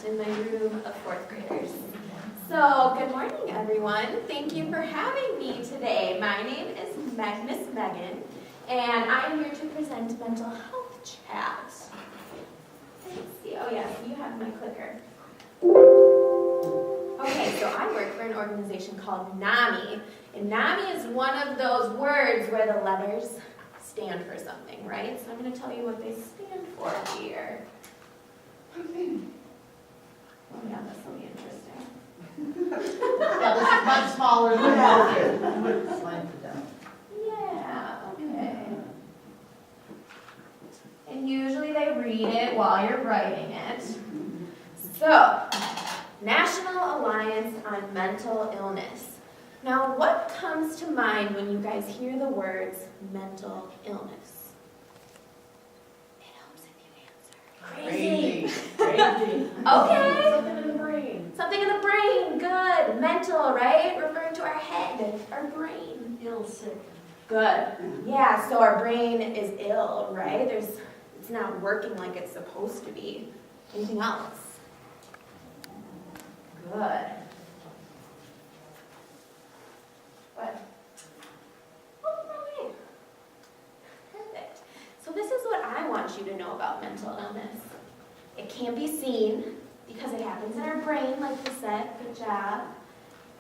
in my room of fourth graders. So, good morning, everyone. Thank you for having me today. My name is Miss Megan, and I am here to present mental health chat. Let's see. Oh, yes, you have my clicker. Okay, so I work for an organization called NAMI, and NAMI is one of those words where the letters stand for something, right? So I'm going to tell you what they stand for here. Oh yeah, this will be interesting. Yeah, this is much smaller than that. Slide it down. Yeah, okay. And usually they read it while you're writing it. So, National Alliance on Mental Illness. Now, what comes to mind when you guys hear the words mental illness? It helps if you answer. Crazy. Okay. Something in the brain. Something in the brain. Good. Mental, right? Referring to our head, our brain. Ill, sick. Good. Yeah, so our brain is ill, right? It's not working like it's supposed to be. Anything else? Good. What? Oh, okay. Perfect. So this is what I want you to know about mental illness. It can't be seen because it happens in our brain, like we said. Good job.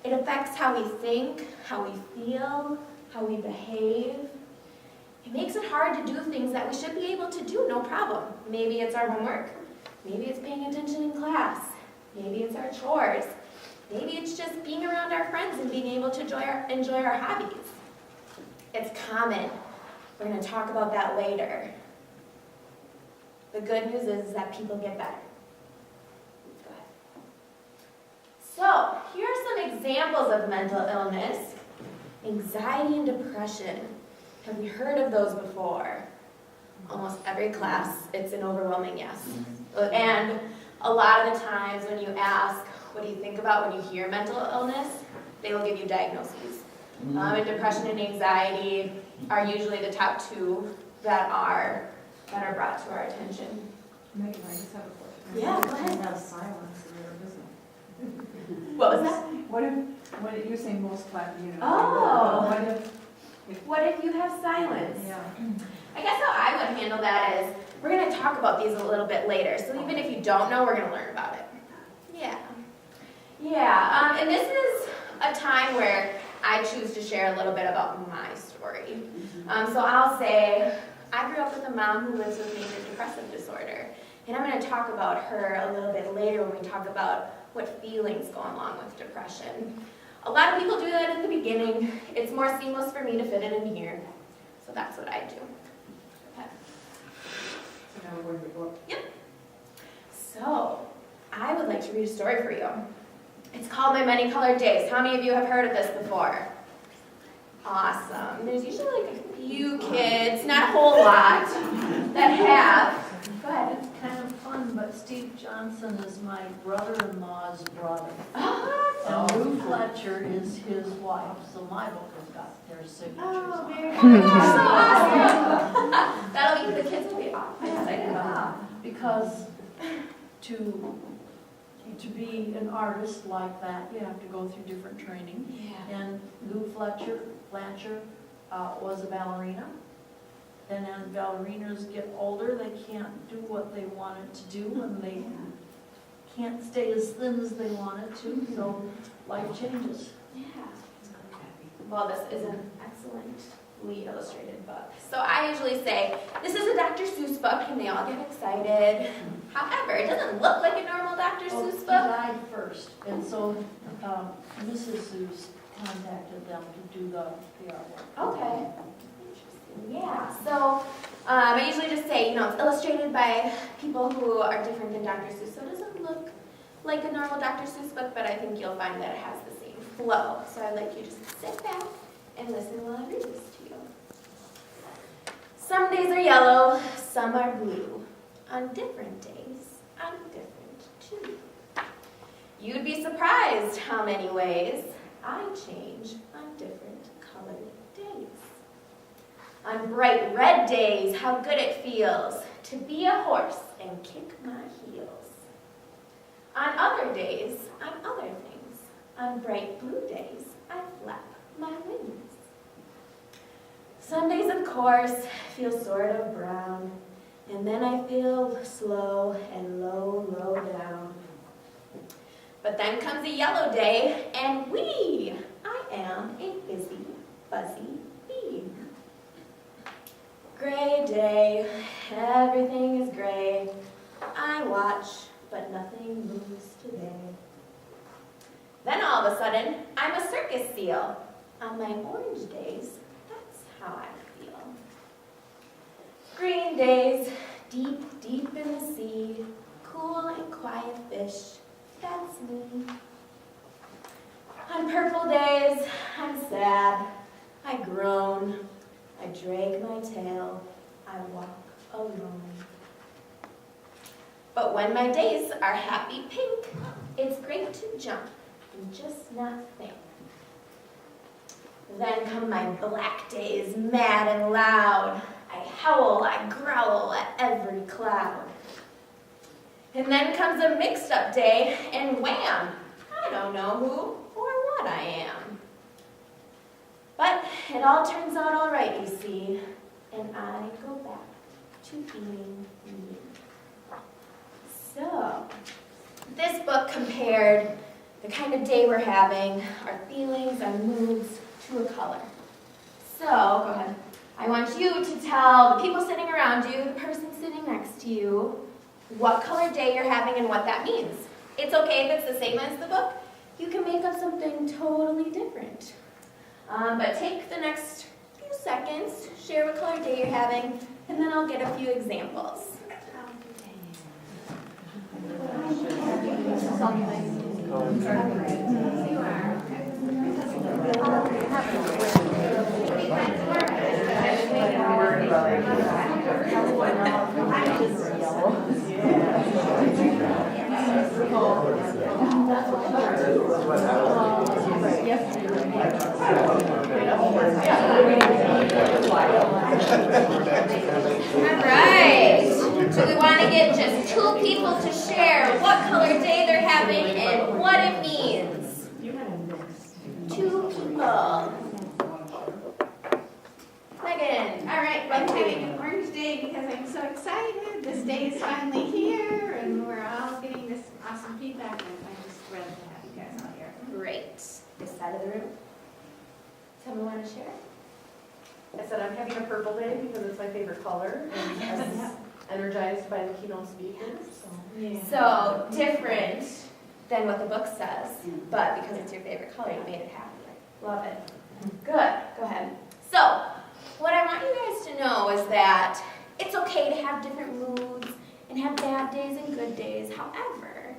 It affects how we think, how we feel, how we behave. It makes it hard to do things that we should be able to do, no problem. Maybe it's our homework. Maybe it's paying attention in class. Maybe it's our chores. Maybe it's just being around our friends and being able to enjoy our hobbies. It's common. We're going to talk about that later. The good news is that people get better. Go ahead. So, here are some examples of mental illness. Anxiety and depression. Have we heard of those before? Almost every class, it's an overwhelming yes. And a lot of the times when you ask, what do you think about when you hear mental illness, they will give you diagnoses. And depression and anxiety are usually the top two that are brought to our attention. Megan, I just have a question. Yeah, go ahead. Have silence in their business. What was that? What if you're saying most class, Oh. What if, What if you have silence? yeah. I guess how I would handle that is, we're going to talk about these a little bit later, so even if you don't know, we're going to learn about it. Yeah, and this is a time where I choose to share a little bit about my story. So I'll say, I grew up with a mom who lives with major depressive disorder, and I'm going to talk about her a little bit later when we talk about what feelings go along with depression. A lot of people do that in the beginning. It's more seamless for me to fit it in here, so that's what I do. Okay. So now we're going to go. Yep. So, I would like to read a story for you. It's called My Many Colored Days. How many of you have heard of this before? Awesome. There's usually like a few kids, not a whole lot, that have. Go ahead. It's kind of fun, but Steve Johnson is my brother-in-law's brother. Oh, And Lou Fletcher is his wife, so my book has got their signatures oh, on very it. good. Awesome. That'll be, the kids will be excited about that. Because to be an artist like that, you have to go through different training. Yeah. And Lou Fletcher was a ballerina. And as ballerinas get older, they can't do what they wanted to do, and they can't stay as thin as they wanted to, so life changes. Yeah. Well, this is an excellently illustrated book. So I usually say, this is a Dr. Seuss book, and they all get excited. However, it doesn't look like a normal Dr. Seuss He book. died first, and so Mrs. Seuss contacted them to do the artwork. Okay. Interesting. Yeah. So I usually just say, it's illustrated by people who are different than Dr. Seuss, so it doesn't look like a normal Dr. Seuss book, but I think you'll find that it has the same flow. So I'd like you to just sit back and listen while I read this to you. Some days are yellow, some are blue. On different days, I'm different too. You'd be surprised how many ways I change on different colored days. On bright red days, how good it feels to be a horse and kick my heels. On On bright blue days, I flap my wings. Some days, of course, feel sort of brown, and then I feel slow and low, low down. But then comes a yellow day, and whee! I am a busy, fuzzy bee. Gray day, everything is gray. I watch, but nothing moves today. Then all of a sudden, I'm a circus seal. On my orange days, that's how I feel. Green days, deep, deep in the sea, cool and quiet fish, that's me. On purple days, I'm sad, I groan, I drag my tail, I walk alone. But when my days are happy pink, it's great to jump and just not think. Then come my black days, mad and loud. I howl, I growl at every cloud. And then comes a mixed up day, and wham! I don't know who or what I am. But it all turns out all right, you see, and I go back to being me. So, this book compared the kind of day we're having, our feelings, our moods, to a color. So, go ahead. I want you to tell the people sitting around you, the person sitting next to you, what color day you're having and what that means. It's okay if it's the same as the book. You can make up something totally different. But take the next few seconds, share what color day you're having, and then I'll get a few examples. Alright, do we want to get just 2 people to share what color day they're having and what it means? 2 people. Megan, alright, I'm what having an orange day because I'm so excited. This day is finally here and we're all getting this awesome feedback and I'm just thrilled to have you guys all here. Great. This side of the room. Someone want to share? I said I'm having a purple day because it's my favorite color and I'm energized by the keynote speakers. So different than what the book says, but because it's your favorite color, you made it happy. Love it. Good. Go ahead. So, what I want you guys to know is that it's okay to have different moods and have bad days and good days. However,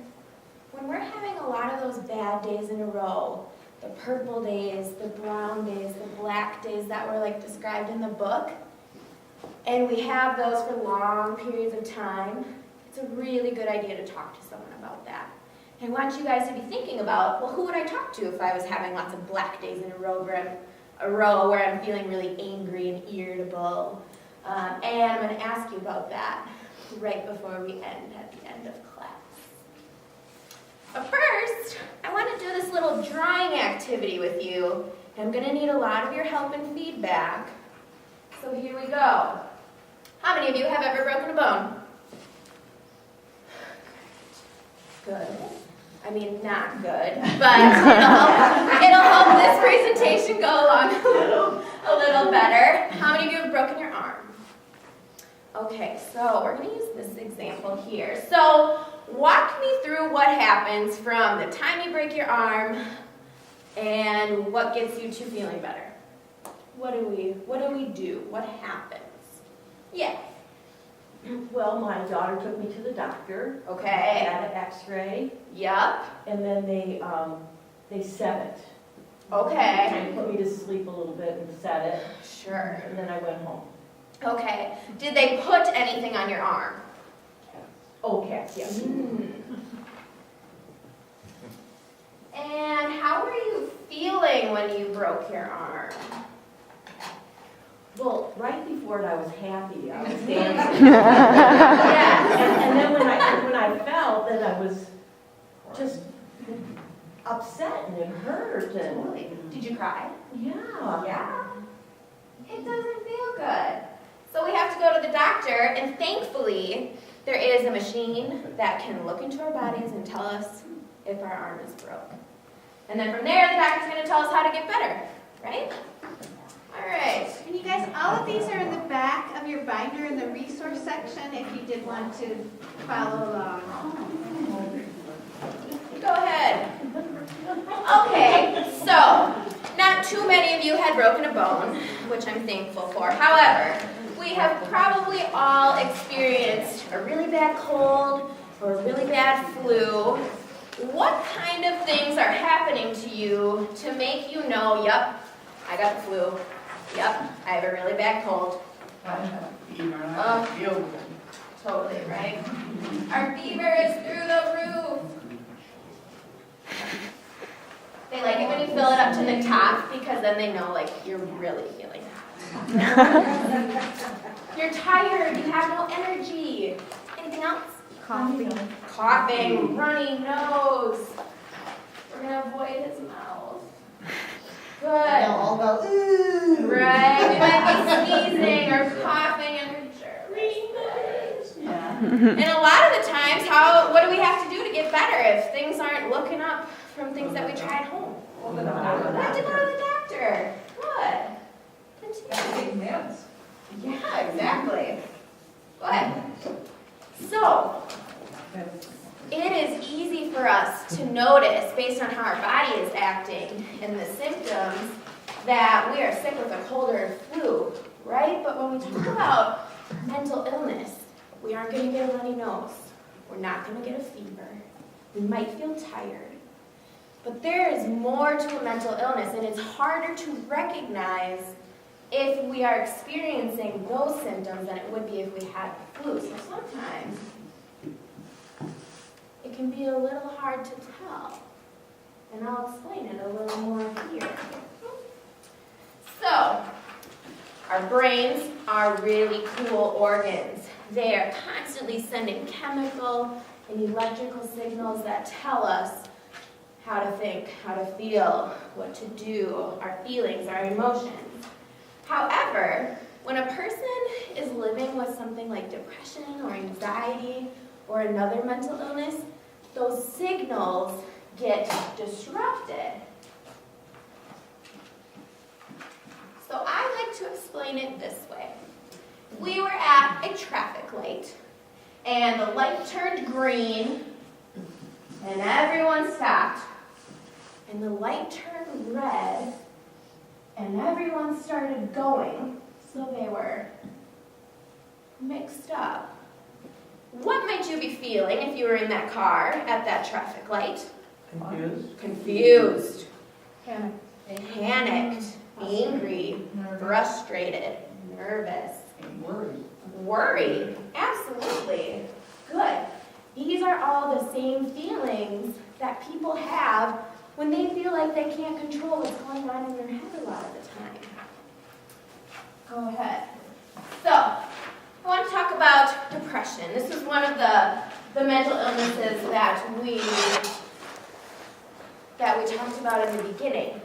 when we're having a lot of those bad days in a row, the purple days, the brown days, the black days that were like described in the book, and we have those for long periods of time, it's a really good idea to talk to someone about that. And I want you guys to be thinking about, well, who would I talk to if I was having lots of black days in a row where I'm feeling really angry and irritable? And I'm going to ask you about that right before we end at the end of class. But first, I want to do this little drawing activity with you. I'm going to need a lot of your help and feedback. So here we go. How many of you have ever broken a bone? Good. I mean, not good, but it'll help this presentation go along a little better. How many of you have broken your arm? Okay, so we're going to use this example here. So walk me through what happens from the time you break your arm and what gets you to feeling better. What do we do? What happens? Yeah. Well, my daughter took me to the doctor. I Okay. had an x-ray, Yup. and then they set it. Okay. They put me to sleep a little bit and set it, Sure. and then I went home. Okay. Did they put anything on your arm? Oh, cats, yes. And how were you feeling when you broke your arm? Well, right before it, I was happy. I was dancing. Yeah. And then when I fell, then I was just upset and hurt and, Totally. Did you cry? yeah. Yeah. It doesn't feel good. So we have to go to the doctor, and thankfully, there is a machine that can look into our bodies and tell us if our arm is broke. And then from there, the doctor's going to tell us how to get better, right? All right. And you guys, all of these are in the back of your binder in the resource section if you did want to follow along. Go ahead. Okay, so not too many of you had broken a bone, which I'm thankful for. However, we have probably all experienced a really bad cold or a really bad flu. What kind of things are happening to you to make you know, yep, I got the flu. Yep, I have a really bad cold. Totally, right? Our fever is through the roof. They like it when you fill it up to the top because then they know, like, you're really feeling it. You're tired, you have no energy. Anything else? Coughing, runny nose. We're gonna avoid his mouth. Good. They'll all go, ooh. Right, we might be sneezing or coughing and nervous. Yeah. And a lot of the times, what do we have to do to get better if things aren't looking up from things that we try at home? We have to go to the doctor. Good. Continue. Yeah, exactly. Good. So, it is easy for us to notice, based on how our body is acting and the symptoms, that we are sick with a cold or a flu, right? But when we talk about mental illness, we aren't going to get a runny nose. We're not going to get a fever. We might feel tired. But there is more to a mental illness, and it's harder to recognize if we are experiencing those symptoms than it would be if we had the flu. So sometimes it can be a little hard to tell. And I'll explain it a little more here. So, our brains are really cool organs. They are constantly sending chemical and electrical signals that tell us how to think, how to feel, what to do, our feelings, our emotions. However, when a person is living with something like depression or anxiety or another mental illness, those signals get disrupted. So I like to explain it this way. We were at a traffic light, and the light turned green, and everyone stopped. And the light turned red, and everyone started going, so they were mixed up. What might you be feeling if you were in that car at that traffic light? Confused. Panicked. Angry. Frustrated. Nervous. Worried. Absolutely. Good. These are all the same feelings that people have when they feel like they can't control what's going on in their head a lot of the time. Go ahead. So, I want to talk about depression. This is one of the mental illnesses that we talked about in the beginning.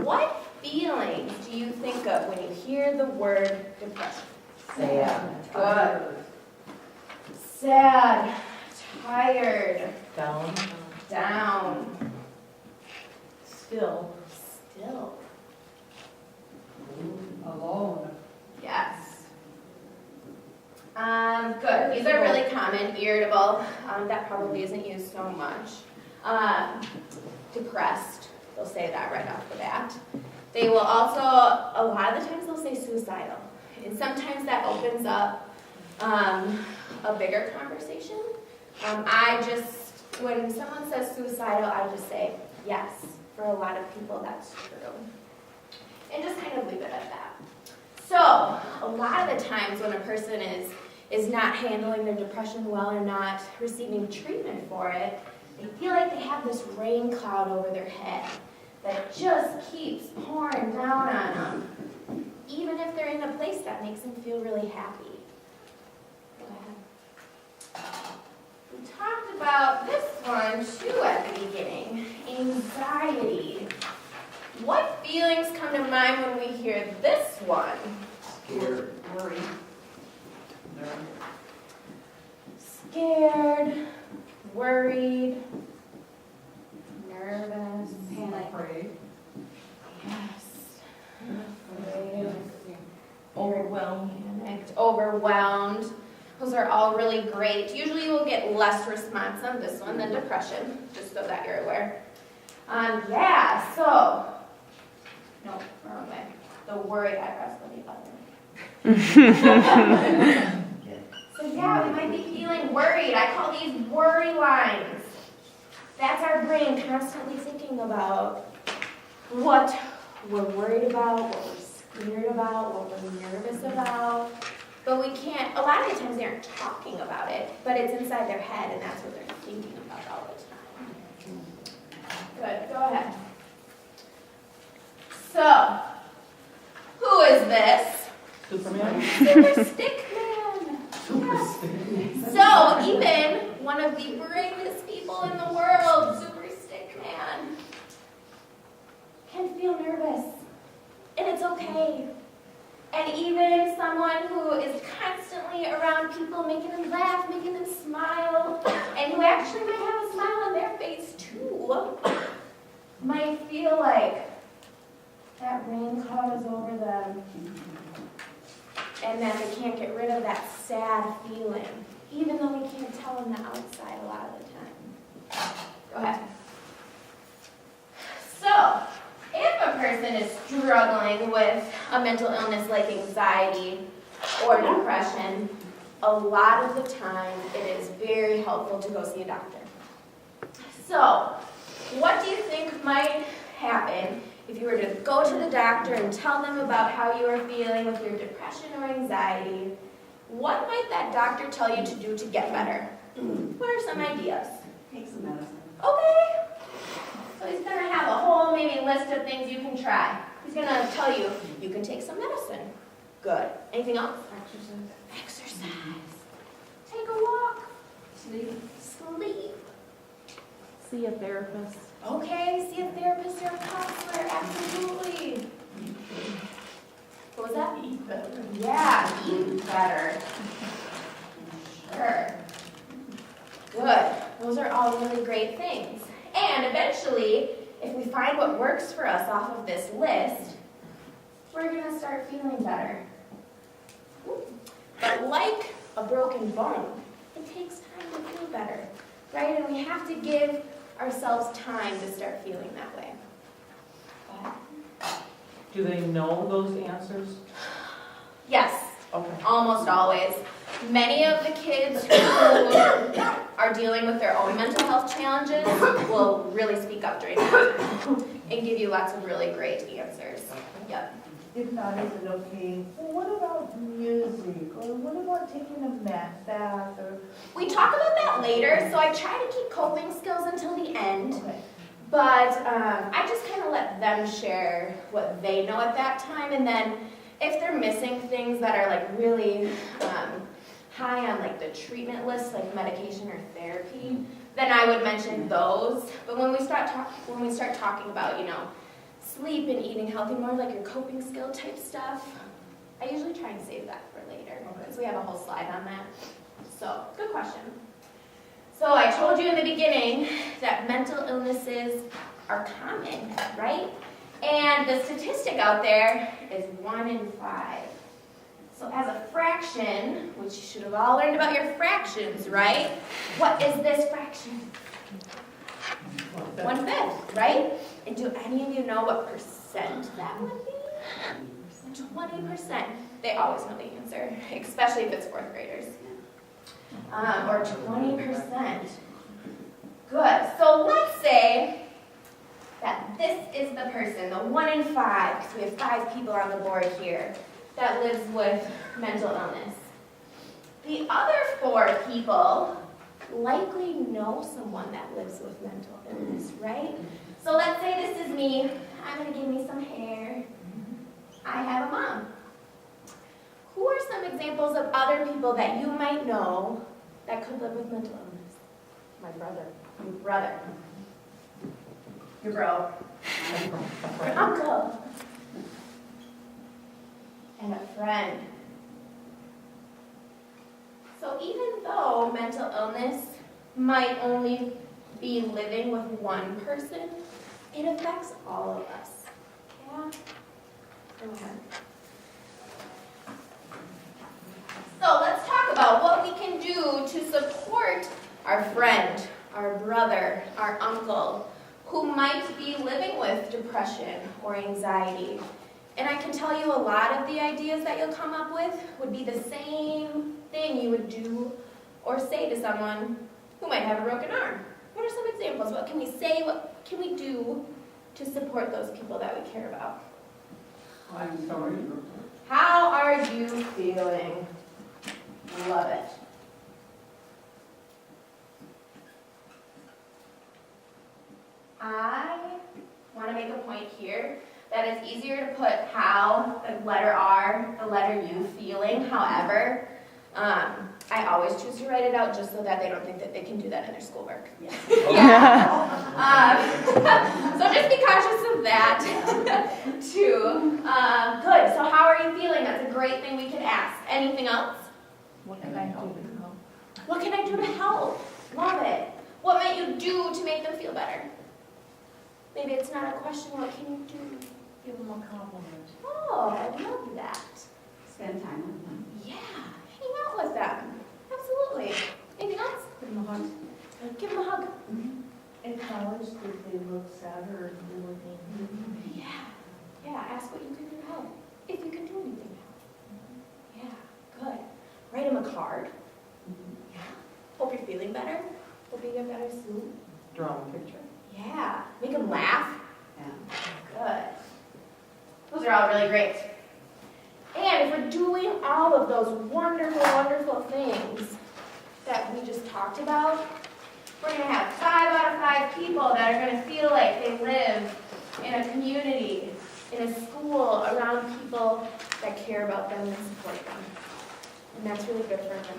What feelings do you think of when you hear the word depression? Sad. Good. Sad, tired, down, Still. Alone. Yes. Good. These are really common. Irritable. That probably isn't used so much. Depressed. They'll say that right off the bat. They will also, a lot of the times they'll say suicidal. And sometimes that opens up a bigger conversation. When someone says suicidal, I just say yes. For a lot of people, that's true. And just kind of leave it at that. So, a lot of the times when a person is not handling their depression well or not receiving treatment for it, they feel like they have this rain cloud over their head that just keeps pouring down on them, even if they're in a place that makes them feel really happy. Go ahead. We talked about this one too at the beginning. Anxiety. What feelings come to mind when we hear this one? Scared. Worried. Scared, worried, nervous, Afraid. yes, afraid, Overwhelmed. panicked, overwhelmed. Those are all really great. Usually you will get less response on this one than depression, just so that you're aware. Yeah, so, no, wrong way. The worried eyebrows go the other way. So yeah, we might be feeling worried. I call these worry lines. That's our brain constantly thinking about what we're worried about, what we're scared about, what we're nervous about. But we can't, a lot of the times they aren't talking about it, but it's inside their head and that's what they're thinking about all the time. Good, go ahead. So, who is this? Superman. Super Stick Man. Yes. So, even one of the bravest people in the world, Super Stick Man, can feel nervous. And it's okay. And even someone who is constantly around people, making them laugh, making them smile, and who actually might have a smile on their face too, might feel like that rain cloud is over them and that they can't get rid of that sad feeling, even though we can't tell on the outside a lot of the time. Go ahead. So, if a person is struggling with a mental illness like anxiety or depression, a lot of the time it is very helpful to go see a doctor. So, what do you think might happen if you were to go to the doctor and tell them about how you are feeling with your depression or anxiety? What might that doctor tell you to do to get better? What are some ideas? Take some medicine. Okay. So he's going to have a whole maybe list of things you can try. He's going to tell you, you can take some medicine. Good. Anything else? Exercise. Take a walk. Sleep. Sleep. See a therapist. Okay, see a therapist or a counselor, absolutely. What was that? Eat better. Yeah, eat better. Sure. Good. Those are all really great things. And eventually, if we find what works for us off of this list, we're going to start feeling better. But like a broken bone, it takes time to feel better, right? And we have to give ourselves time to start feeling that way. Go ahead. Do they know those answers? Yes, Okay. almost always. Many of the kids who are dealing with their own mental health challenges will really speak up during that time and give you lots of really great answers. Yep. If not, is it okay? Well, what about music? Or what about taking a bath? Or We talk about that later, so I try to keep coping skills until the end. okay. But I just kind of let them share what they know at that time, and then if they're missing things that are like really high on like the treatment list, like medication or therapy, then I would mention those. But when we start talking about, you know, sleep and eating healthy, more like your coping skill type stuff, I usually try and save that for later because we have a whole slide on that. So, good question. So I told you in the beginning that mental illnesses are common, right? And the statistic out there is 1 in 5. So as a fraction, which you should have all learned about your fractions, right? What is this fraction? 1/5, right? And do any of you know what percent that would be? 20%. They always know the answer, especially if it's 4th graders. Or 20%. Good. So let's say that this is the person, the 1 in 5, because we have 5 people on the board here, that lives with mental illness. The other 4 people likely know someone that lives with mental illness, right? So let's say this is me. I'm going to give me some hair. I have a mom. Who are some examples of other people that you might know that could live with mental illness? My brother. Your brother. Your bro. Your uncle. And a friend. So even though mental illness might only be living with one person, it affects all of us. Yeah? Go ahead. So let's talk about what we can do to support our friend, our brother, our uncle, who might be living with depression or anxiety. And I can tell you a lot of the ideas that you'll come up with would be the same thing you would do or say to someone who might have a broken arm. What are some examples? What can we say? What can we do to support those people that we care about? I'm sorry. How are you feeling? Love it. I want to make a point here that it's easier to put how, the letter R, the letter U, feeling. However, I always choose to write it out just so that they don't think that they can do that in their schoolwork. Yeah. So just be cautious of that too. Good. So how are you feeling? That's a great thing we could ask. Anything else? What can I do to help? What can I do to help? Love it. What might you do to make them feel better? Maybe it's not a question. What can you do? Give them a compliment. Oh, I love that. Spend time with them. Yeah, hang out with them. Absolutely. Anything else? Give them a hug. Give them a hug. Acknowledge that they look sad or you're looking. Yeah. Yeah, ask what you can do to help. If you can do anything to help. Yeah, good. Write them a card. Yeah. Hope you're feeling better. Hope you get better soon. Draw a picture. Yeah. Make them laugh. Yeah. Good. Those are all really great. And if we're doing all of those wonderful, wonderful things that we just talked about, we're going to have 5 out of 5 people that are going to feel like they live in a community, in a school, around people that care about them and support them. And that's really good for mental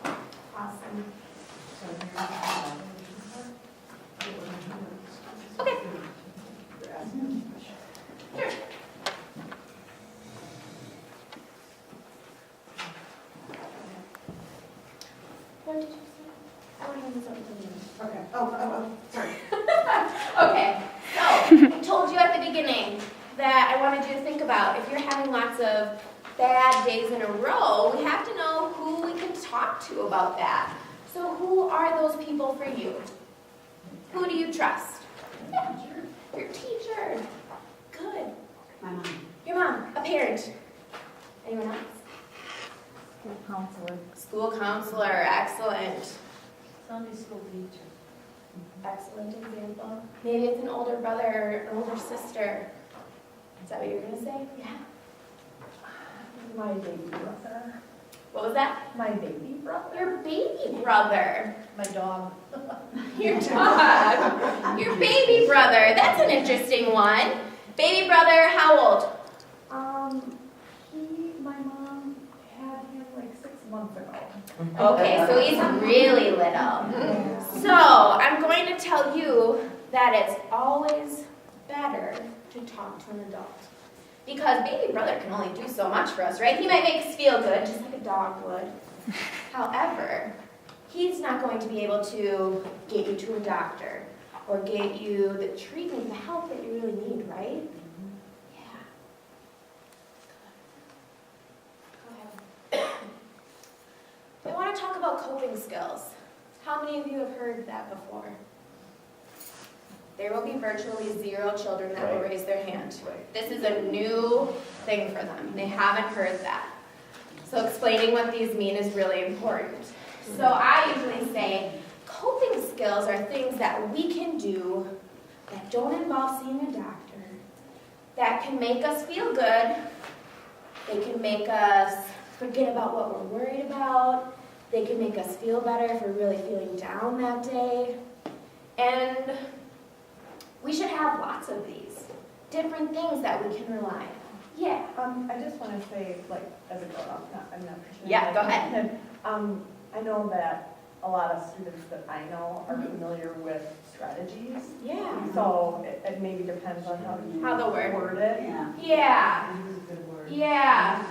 health. Awesome. Okay. Sure. What did you say? I want to hear something. Okay. Oh, sorry. Okay, so I told you at the beginning that I wanted you to think about if you're having lots of bad days in a row, we have to know who we can talk to about that. So who are those people for you? Who do you trust? Yeah, your teacher. Good. My mom. Your mom, a parent. Anyone else? School counselor. School counselor, excellent. Sunday school teacher. Excellent example. Maybe it's an older brother or an older sister. Is that what you're going to say? Yeah. My baby brother. What was that? My baby brother. Your baby brother. My dog. Your dog. Your baby brother. That's an interesting one. Baby brother, how old? My mom had him like 6 months ago. Okay, so he's really little. So I'm going to tell you that it's always better to talk to an adult. Because baby brother can only do so much for us, right? He might make us feel good, just like a dog would. However, he's not going to be able to get you to a doctor or get you the treatment, the help that you really need, right? Yeah. Go ahead. I want to talk about coping skills. How many of you have heard that before? There will be virtually 0 children that will raise their hand. This is a new thing for them. They haven't heard that. So explaining what these mean is really important. So I usually say coping skills are things that we can do that don't involve seeing a doctor, that can make us feel good, they can make us forget about what we're worried about, they can make us feel better if we're really feeling down that day, and we should have lots of these different things that we can rely on. Yeah. I just want to say, like, as a grown-up, I'm not pushing. Yeah, go ahead. I know that a lot of students that I know are familiar with strategies. Yeah. So it maybe depends on How they'll word. word it. Yeah. Yeah. Use a good word. Yeah.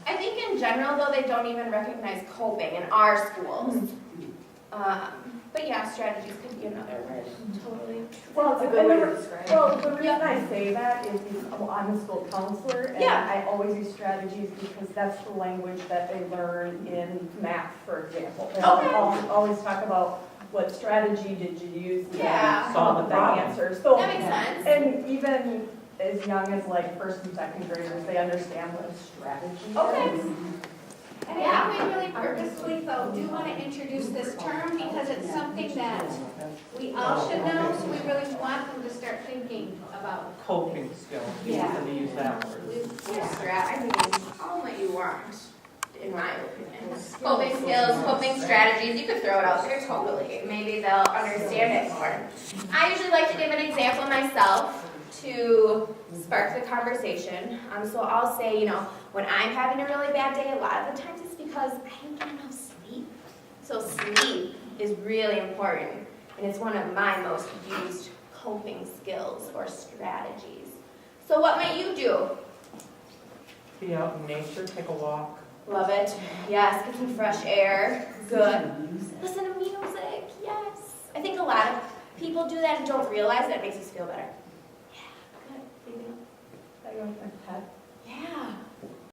I think in general, though, they don't even recognize coping in our schools. But yeah, strategies could be another word. Totally. Well, it's a good way to describe it. Well, the reason I say that is because I'm a school counselor, and Yeah. I always use strategies because that's the language that they learn in math, for example. And Okay. I'll always talk about what strategy did you use to Yeah. solve the Problem. answer. So, That makes sense. and even as young as like first and second graders, they understand what a strategy Okay. is. And I think we really purposefully though do want to introduce this term because it's something that we all should know, so we really want them to start thinking about. Coping skills, Yeah. instead of use that word. I mean, call them what you want, in my opinion. Coping skills, coping strategies, you could throw it out there totally. Maybe they'll understand it more. I usually like to give an example myself to spark the conversation. So I'll say, when I'm having a really bad day, a lot of the times it's because I don't get enough sleep. So sleep is really important, and it's one of my most used coping skills or strategies. So what might you do? Be out in nature, take a walk. Love it. Yes, get some fresh air. Good. Listen to music. Yes. I think a lot of people do that and don't realize that it makes us feel better. Yeah, good. I go with my pet.